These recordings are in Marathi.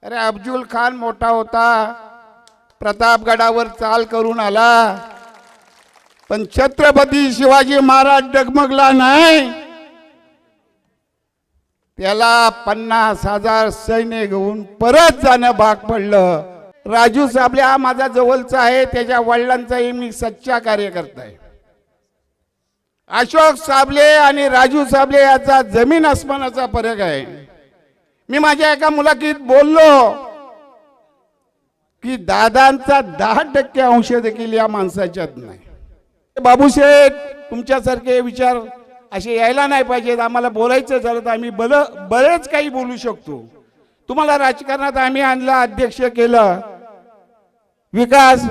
अरे अफजल खान मोठा होता, प्रतापगडावर चाल करून आला, पण छत्रपती शिवाजी महाराज डगमगला नाही। त्याला 50,000 सैन्य घेऊन परत जाणं भाग पडलं। राजू साबळे हा माझा जवळचा आहे, त्याच्या वडिलांचाही मी सच्चा कार्यकर्ता आहे। अशोक साबळे आणि राजू साबळे याचा जमीन आसमानाचा फरक आहे। मी माझ्या एका मुलाखतीत बोललो की दादांचा 10% अंश देखील या माणसाच्यात नाही। बाबूशेठ तुमच्यासारखे विचार असे यायला नाही पाहिजेत। आम्हाला बोलायचं झालं तर आम्ही बरेच काही बोलू शकतो। तुम्हाला राजकारणात आम्ही आणला, अध्यक्ष केलं, विकास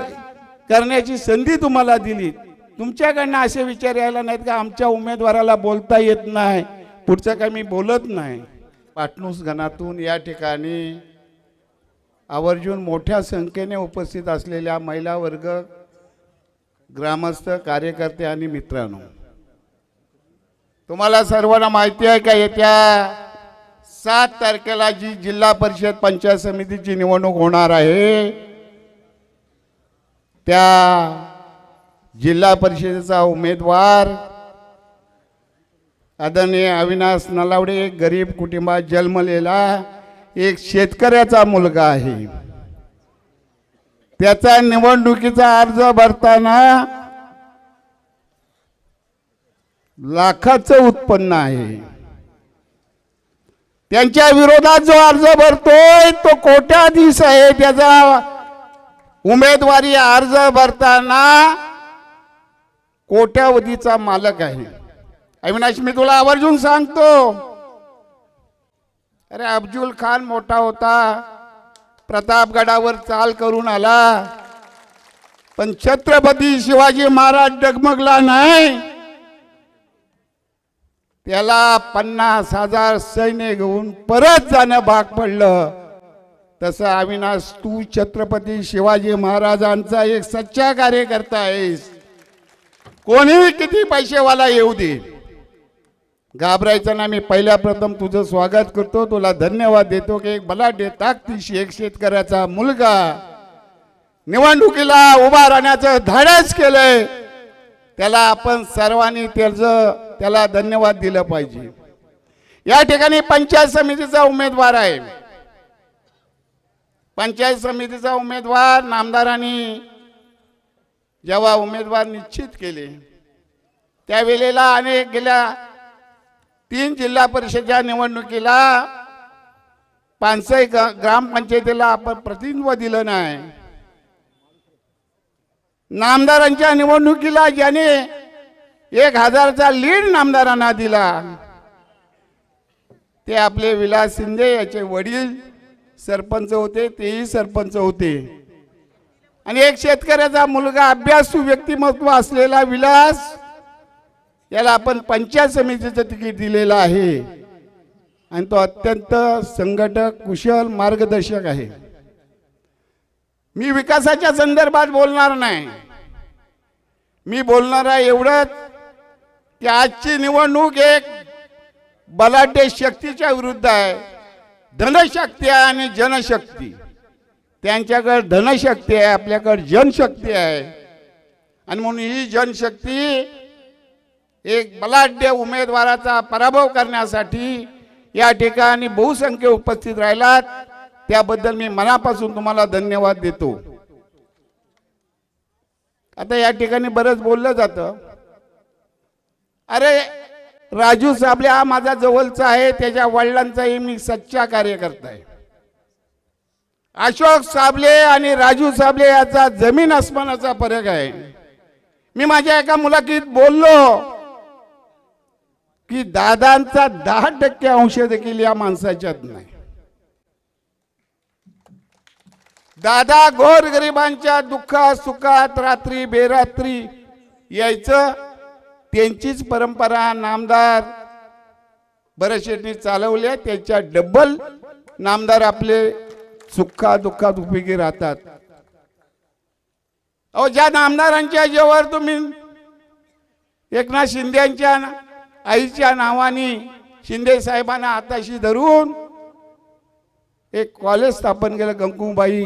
करण्याची संधी तुम्हाला दिली। तुमच्याकडनं असे विचार यायला नाहीत का आमच्या उमेदवाराला बोलता येत नाही, पुढचं काही मी बोलत नाही। पाटणूस गणातून या ठिकाणी आवर्जून मोठ्या संख्येने उपस्थित असलेल्या महिला वर्ग, ग्रामस्थ, कार्यकर्ते आणि मित्रांनो, तुम्हाला सर्वांना माहिती आहे का येत्या 7 तारखेला जी जिल्हा परिषद पंचायत समितीची निवडणूक होणार आहे, त्या जिल्हा परिषदेचा उमेदवार आदरणीय अविनाश नलावडे एक गरीब कुटुंबात जन्मलेला एक शेतकऱ्याचा मुलगा आहे। त्याचा निवडणुकीचा अर्ज भरताना लाखाचं उत्पन्न आहे। त्यांच्या विरोधात जो अर्ज भरतोय तो कोट्याधीश आहे। त्याचा उमेदवारी अर्ज भरताना कोट्यावधीचा मालक आहे। अविनाश, मी तुला आवर्जून सांगतो, अरे अफजल खान मोठा होता, प्रतापगडावर चाल करून आला, पण छत्रपती शिवाजी महाराज डगमगला नाही। त्याला 50,000 सैन्य घेऊन परत जाणं भाग पडलं। तसं अविनाश, तू छत्रपती शिवाजी महाराजांचा एक सच्चा कार्यकर्ता आहेस। कोणीही किती पैसेवाला येऊ दे, घाबरायचं ना। मी पहिल्या प्रथम तुझं स्वागत करतो, तुला धन्यवाद देतो की एक बलाढ्य ताकदीशी एक शेतकऱ्याचा मुलगा निवडणुकीला उभा राहण्याचं धाडस केलंय। त्याला आपण सर्वांनी त्याला धन्यवाद दिलं पाहिजे। या ठिकाणी पंचायत समितीचा उमेदवार आहे। पंचायत समितीचा उमेदवार नामदारांनी जेव्हा उमेदवार निश्चित केले त्यावेळेला अनेक गेल्या 3 जिल्हा परिषदेच्या निवडणुकीला पानसई ग्रामपंचायतीला आपण प्रतिनिधित्व दिलं नाही। नामदारांच्या निवडणुकीला ज्याने 1000चा लीड नामदारांना दिला ते आपले विलास शिंदे, याचे वडील सरपंच होते, तेही सरपंच होते। आणि एक शेतकऱ्याचा मुलगा, अभ्यासू व्यक्तिमत्व असलेला विलास, याला आपण पंचायत समितीचं तिकीट दिलेलं आहे आणि तो अत्यंत संघटक, कुशल, मार्गदर्शक आहे। मी विकासाच्या संदर्भात बोलणार नाही, मी बोलणार आहे एवढंच की आजची निवडणूक एक बलाढ्य शक्तीच्या विरुद्ध आहे। धनशक्ती आणि जनशक्ती, त्यांच्याकडे धनशक्ती आहे, आपल्याकडे जनशक्ती आहे। आणि म्हणून ही जनशक्ती एक बलाढ्य उमेदवाराचा पराभव करण्यासाठी या ठिकाणी बहुसंख्य उपस्थित राहिलात, त्याबद्दल मी मनापासून तुम्हाला धन्यवाद देतो। आता या ठिकाणी बरंच बोललं जातं, अरे राजू साबळे हा माझा जवळचा आहे, त्याच्या वडिलांचाही मी सच्चा कार्यकर्ता आहे। अशोक साबळे आणि राजू साबळे याचा जमीन आसमानाचा फरक आहे। मी माझ्या एका मुलाखतीत बोललो की दादांचा 10% अंश देखील या माणसाच्यात नाही। दादा गोरगरिबांच्या दुःखात सुखात रात्री बेरात्री यायचं, त्यांचीच परंपरा नामदार बरेचशे चालवल्या, त्याच्या डबल नामदार आपले सुखा दुःखात उपयोगी राहतात। अहो, ज्या नामदारांच्या जेव्हा तुम्ही एकनाथ शिंदेच्या आईच्या नावाने शिंदे साहेबांना हाताशी धरून एक कॉलेज स्थापन केलं गंगूबाई,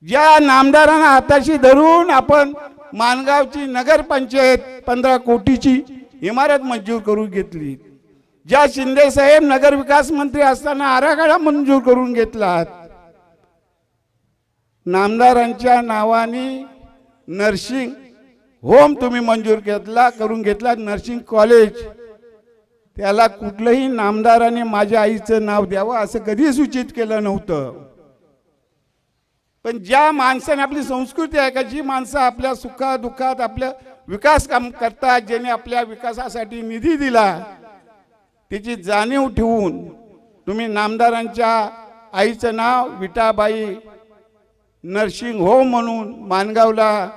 ज्या नामदारांना हाताशी धरून आपण माणगावची नगरपंचायत 15 कोटीची इमारत मंजूर करून घेतली, ज्या शिंदे साहेब नगर विकास मंत्री असताना आराखडा मंजूर करून घेतला, नामदारांच्या नावाने नर्सिंग होम तुम्ही मंजूर करून घेतला, नर्सिंग कॉलेज, त्याला कुठलंही नामदाराने माझ्या आईचं नाव द्यावं असं कधी सूचित केलं नव्हतं. पण ज्या माणसाने आपली संस्कृती आहे का, जी माणसं आपल्या सुखादुःखात आपलं विकास काम करतात, ज्याने आपल्या विकासासाठी निधी दिला, त्याची जाणीव ठेवून तुम्ही नामदारांच्या आईचं नाव विटाबाई नर्सिंग होम म्हणून माणगावला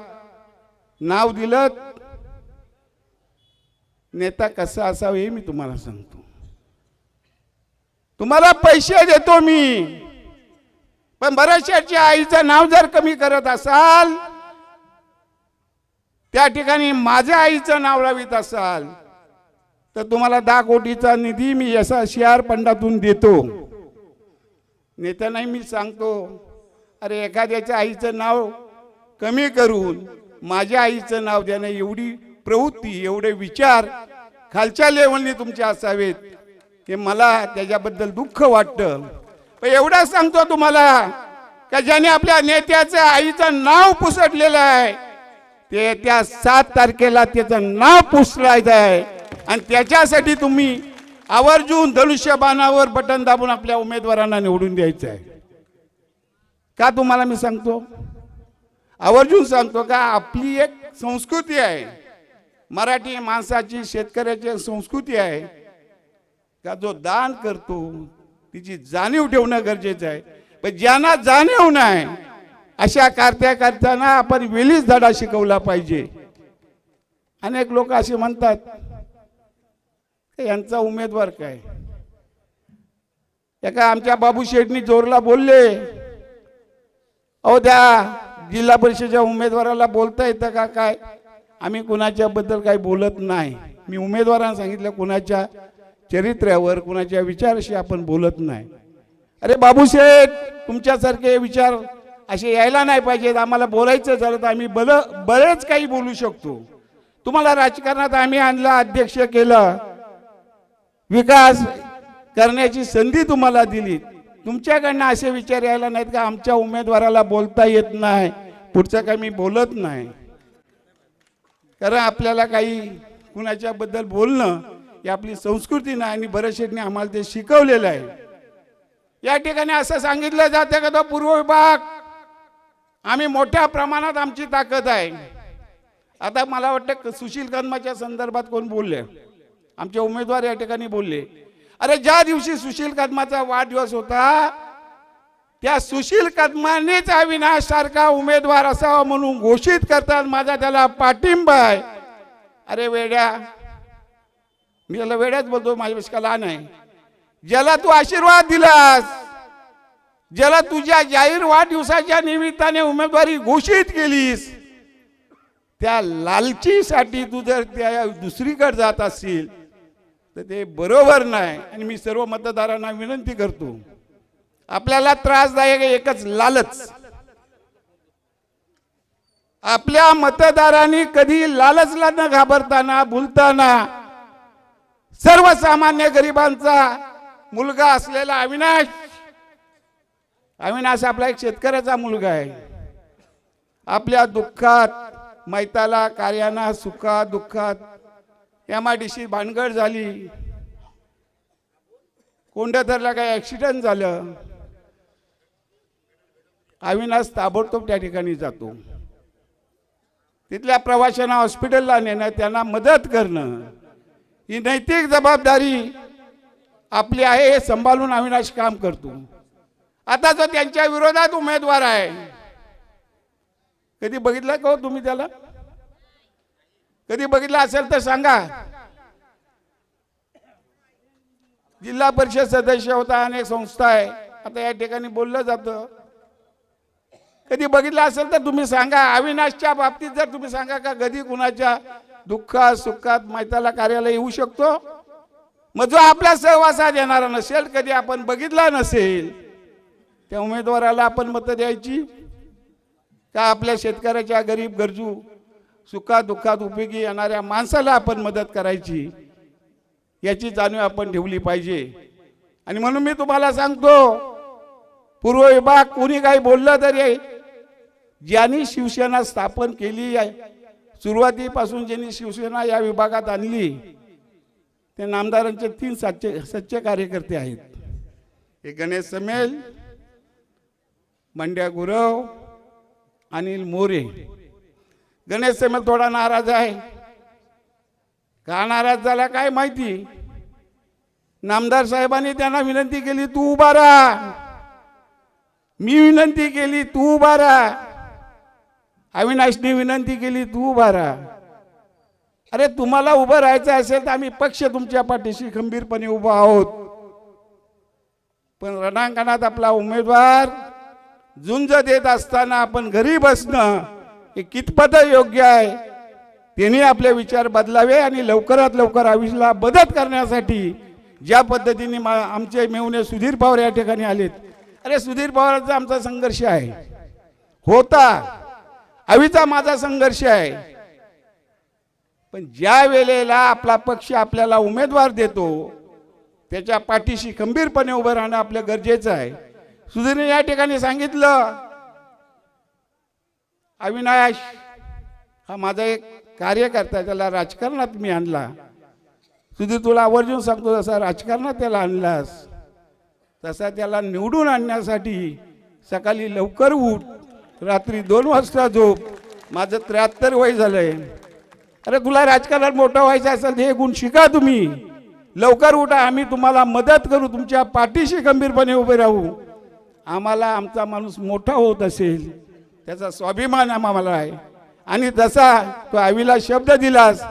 नाव दिलं. नेता कसा असावा हे मी तुम्हाला सांगतो. तुम्हाला पैसे देतो मी, पण बऱ्याचशाच्या आईचं नाव जर कमी करत असाल, त्या ठिकाणी माझ्या आईचं नाव लावित असाल, तर तुम्हाला 10 कोटीचा निधी मी असा शेअर फंडातून देतो. नेत्यांनाही मी सांगतो, अरे एखाद्याच्या आईचं नाव कमी करून माझ्या आईचं नाव देणं, एवढी प्रवृत्ती, एवढे विचार खालच्या लेवलने तुमचे असावेत की मला त्याच्याबद्दल दुःख वाटतं. पण एवढंच सांगतो तुम्हाला का ज्याने आपल्या नेत्याचं आईचं नाव पुसटलेलं आहे, ते त्या 7 तारखेला त्याचं नाव पुसलायचं आहे, आणि त्याच्यासाठी तुम्ही आवर्जून धनुष्यबाणावर बटन दाबून आपल्या उमेदवारांना निवडून द्यायचं आहे. का तुम्हाला मी सांगतो, आवर्जून सांगतो का आपली एक संस्कृती आहे, मराठी माणसाची शेतकऱ्याची संस्कृती आहे का, जो दान करतो तिची जाणीव ठेवणं गरजेचं आहे. पण ज्यांना जाणीव नाही अशा कार्यकर्त्यांना आपण वेळीच धडा शिकवला पाहिजे. अनेक लोक असे म्हणतात यांचा उमेदवार काय, एका आमच्या बाबू शेठनी जोरला बोलले, अहो त्या जिल्हा परिषदेच्या उमेदवाराला बोलता येतं का काय, आम्ही कुणाच्या बद्दल काही बोलत नाही. मी उमेदवारांना सांगितलं कुणाच्या चरित्र्यावर कुणाच्या विचाराशी आपण बोलत नाही. अरे बाबूशेठ, तुमच्यासारखे विचार असे यायला नाही पाहिजेत. आम्हाला बोलायचं झालं तर आम्ही बरेच काही बोलू शकतो. तुम्हाला राजकारणात आम्ही आणलं, अध्यक्ष केलं, विकास करण्याची संधी तुम्हाला दिली. तुमच्याकडनं असे विचार यायला नाहीत का आमच्या उमेदवाराला बोलता येत नाही, पुढचं काही मी बोलत नाही. कारण आपल्याला काही कुणाच्या बद्दल बोलणं ही आपली संस्कृती नाही, आणि बरेचशेंनी आम्हाला ते शिकवलेलं आहे. या ठिकाणी असं सांगितलं जातं का तो पूर्व विभाग आम्ही मोठ्या प्रमाणात आमची ताकद आहे. आता मला वाटतं सुशील कदमाच्या संदर्भात कोण बोलले, आमचे उमेदवार या ठिकाणी बोलले. अरे ज्या दिवशी सुशील कदमाचा वाढदिवस होता, त्या सुशील कदमानेच अविनाश सारखा उमेदवार असावा म्हणून घोषित करतात, माझा त्याला पाठिंबा आहे. अरे वेड्या, मी त्याला वेड्याच बोलतो, माझ्यापेक्षा लहान आहे. ज्याला तू आशीर्वाद दिलास, ज्याला तुझ्या जाहीर वाढदिवसाच्या निमित्ताने उमेदवारी घोषित केलीस, त्या लालचीसाठी तू जर त्या दुसरीकडे जात असशील तर ते बरोबर नाही. आणि मी सर्व मतदारांना विनंती करतो, आपल्याला त्रासदायक एकच लालच. आपल्या मतदारांनी कधी लालचला न घाबरताना, भुलताना सर्वसामान्य गरिबांचा मुलगा असलेला अविनाश आपला एक शेतकऱ्याचा मुलगा आहे. आपल्या दुःखात, मैताला, कार्याना, सुखात, दुःखात MIDC भानगड झाली, कोंढेतरला काही ऍक्सिडेंट झालं, अविनाश ताबडतोब त्या ठिकाणी जातो. तिथल्या प्रवाशांना हॉस्पिटलला नेणं, त्यांना मदत करणं ही नैतिक जबाबदारी आपली आहे, हे सांभाळून अविनाश काम करतो. आता जो त्यांच्या विरोधात उमेदवार आहे, कधी बघितलं का हो तुम्ही त्याला? कधी बघितलं असेल तर सांगा. जिल्हा परिषद सदस्य होता, अनेक संस्था आहे, आता या ठिकाणी बोललं जातं. कधी बघितलं असेल तर तुम्ही सांगा. अविनाशच्या बाबतीत जर तुम्ही सांगा का कधी कुणाच्या दुःखात, सुखात, मैताला, कार्याला येऊ शकतो? मग जो आपल्या सहवासात येणारा नसेल, कधी आपण बघितला नसेल, त्या उमेदवाराला आपण मतं द्यायची का? आपल्या शेतकऱ्याच्या, गरीब गरजू, सुखात दुःखात उपयोगी येणाऱ्या माणसाला आपण मदत करायची, याची जाणीव आपण ठेवली पाहिजे. आणि म्हणून मी तुम्हाला सांगतो, पूर्व विभाग कोणी काही बोललं तरी, ज्यांनी शिवसेना स्थापन केली आहे, सुरुवातीपासून ज्यांनी शिवसेना या विभागात आणली, ते नामदारांचे 3 सच्चे कार्यकर्ते आहेत. एक गणेश समेल, मंड्या गुरव, अनिल मोरे. गणेश समेल थोडा नाराज आहे. का नाराज झाला काय माहिती? नामदार साहेबांनी त्यांना विनंती केली, तू उभा राहा. मी विनंती केली, तू उभा राहा. अविनाशने विनंती केली, तू उभा राहा. अरे तुम्हाला उभं राहायचं असेल तर आम्ही पक्ष तुमच्या पाठीशी खंबीरपणे उभा आहोत. पण रणांगणात आपला उमेदवार झुंज देत असताना आपण घरी बसणं हे कितपत योग्य आहे? त्यांनी आपले विचार बदलावे आणि लवकरात लवकर आयुष्याला मदत करण्यासाठी ज्या पद्धतीने आमचे मेहुणे सुधीर पवार या ठिकाणी आलेत. अरे सुधीर पवारांचा आमचा संघर्ष आहे, होता, आवीचा माझा संघर्ष आहे. पण ज्या वेळेला आपला पक्ष आपल्याला उमेदवार देतो, त्याच्या पाठीशी खंबीरपणे उभं राहणं आपलं गरजेचं आहे. सुधीरने या ठिकाणी सांगितलं, अविनाश हा माझा एक कार्यकर्ता, त्याला राजकारणात मी आणला. सुधीर तुला आवर्जून सांगतो, जसा राजकारणात त्याला आणलास, तसा त्याला निवडून आणण्यासाठी सकाळी लवकर उठ, रात्री 2 वाजता झोप. माझं 73 वय झालंय. अरे तुला राजकारणात मोठं व्हायचं असेल हे गुण शिका तुम्ही. लवकर उठा, आम्ही तुम्हाला मदत करू, तुमच्या पाठीशी गंभीरपणे उभे राहू. आम्हाला आमचा माणूस मोठा होत असेल त्याचा स्वाभिमान आम्हाला आहे. आणि जसा तो आवीला शब्द दिलास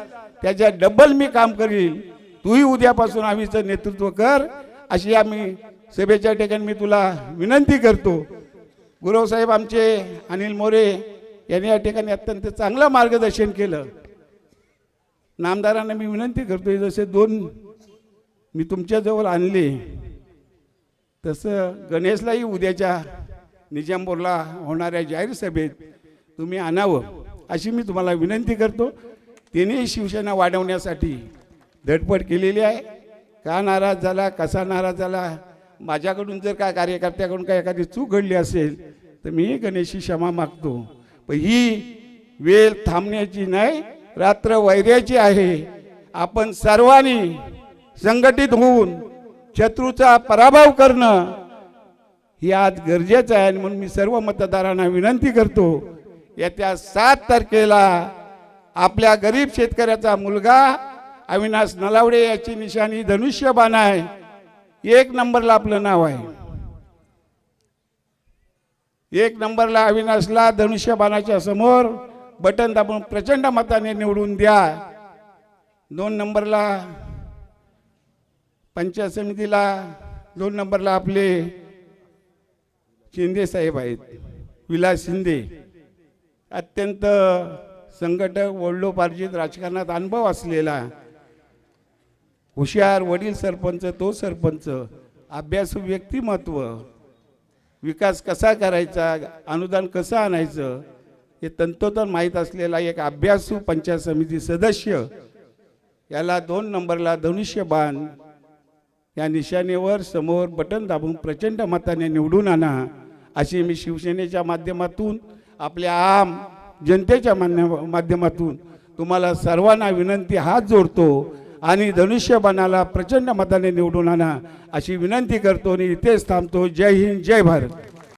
त्याच्या डबल मी काम करील. तूही उद्यापासून आवीचं नेतृत्व कर, अशी आम्ही सभेच्या ठिकाणी मी तुला विनंती करतो. गुरवसाहेब आमचे अनिल मोरे यांनी या ठिकाणी अत्यंत चांगलं मार्गदर्शन केलं. नामदारांना मी विनंती करतोय, जसे 2 मी तुमच्याजवळ आणले, तसं गणेशलाही उद्याच्या निजामपूरला होणाऱ्या जाहीर सभेत तुम्ही आणावं, अशी मी तुम्हाला विनंती करतो. त्यांनी शिवसेना वाढवण्यासाठी धडपड केलेली आहे. का नाराज झाला, कसा नाराज झाला, माझ्याकडून जर काय कार्यकर्त्याकडून काय एखादी चूक घडली असेल तर मी गणेशची क्षमा मागतो. पण ही वेळ थांबण्याची नाही, रात्र वैर्याची आहे. आपण सर्वांनी संघटित होऊन शत्रूचा पराभव करणं हे आज गरजेचं आहे. म्हणून मी सर्व मतदारांना विनंती करतो, येत्या 7 तारखेला आपल्या गरीब शेतकऱ्याचा मुलगा अविनाश नलावडे याची निशाणी धनुष्यबाण आहे. 1 नंबरला आपलं नाव आहे. 1 नंबरला अविनाशला धनुष्यबाणाच्या समोर बटन दाबून प्रचंड मताने निवडून द्या. 2 नंबरला पंचायत समितीला 2 नंबरला आपले शिंदे साहेब आहेत, विलास शिंदे. अत्यंत संघटक, वडिलोपार्जित राजकारणात अनुभव असलेला, हुशार, वडील सरपंच, तो सरपंच, अभ्यासू व्यक्तिमत्व, विकास कसा करायचा, अनुदान कसं आणायचं हे तंतोतंत माहीत असलेला एक अभ्यासू पंचायत समिती सदस्य, याला 2 नंबरला धनुष्यबाण या निशाणीवर समोर बटन दाबून प्रचंड मताने निवडून आणा, अशी मी शिवसेनेच्या माध्यमातून, आपल्या आम जनतेच्या माध्यमातून तुम्हाला सर्वांना विनंती हात जोडतो. आणि धनुष्यबाणाला प्रचंड मताने निवडून आणा अशी विनंती करतो आणि इथेच थांबतो. जय हिंद, जय भारत.